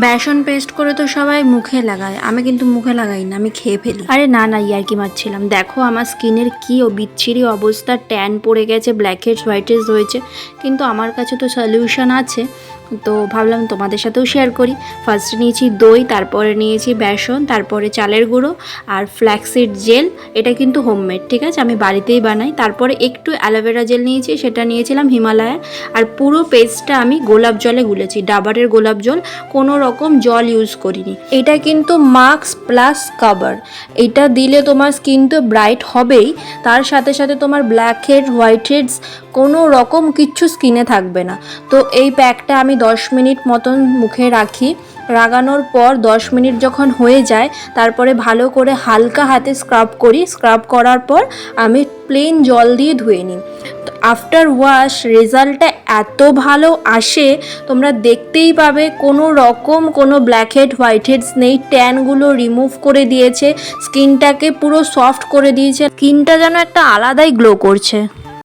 বেসন paste করে তো সবাই মুখে লাগায়, আমি কিন্তু মুখে লাগাই না, আমি খেয়ে ফেলি। আরে না না, ইয়ার্কি মারছিলাম। দেখো আমার স্কিনের কি বিচ্ছিরি অবস্থা, ট্যান পড়ে গেছে, ব্ল্যাক হেডস হোয়াইট হেডস হয়েছে, কিন্তু আমার কাছে তো সলিউশন আছে, তো ভাবলাম তোমাদের সাথেও শেয়ার করি। ফার্স্টে নিয়েছি দই, তারপরে নিয়েছি বেসন, তারপরে চালের গুঁড়ো আর ফ্ল্যাক্সিড জেল। এটা কিন্তু হোমমেড, ঠিক আছে, আমি বাড়িতেই বানাই। তারপরে একটু অ্যালোভেরা জেল নিয়েছি, সেটা নিয়েছিলাম হিমালয়ের। আর পুরো পেস্টটা আমি গোলাপ জলে গুলেছি, ডাবরের গোলাপ জল, কোনো রকম জল ইউজ করিনি। এটা কিন্তু মাস্ক প্লাস কভার, এটা দিলে তোমার স্কিন তো ব্রাইট হবেই, তার সাথে সাথে তোমার ব্ল্যাক হেড হোয়াইট হেডস কোনো রকম কিচ্ছু স্কিনে থাকবে না। তো এই প্যাকটা আমি 10 মিনিট মতন মুখে রাখি, লাগানোর পর 10 মিনিট যখন হয়ে যায় তারপরে ভালো করে হালকা হাতে স্ক্রাব করি। স্ক্রাব করার পর আমি প্লেন জল দিয়ে ধুয়ে নিই। আফটার ওয়াশ রেজাল্টটা এত ভালো আসে, তোমরা দেখতেই পাবে, কোনো রকম কোনো ব্ল্যাক হেড হোয়াইট হেডস নেই, ট্যানগুলো রিমুভ করে দিয়েছে, স্কিনটাকে পুরো সফট করে দিয়েছে, স্কিনটা যেন একটা আলাদাই গ্লো করছে।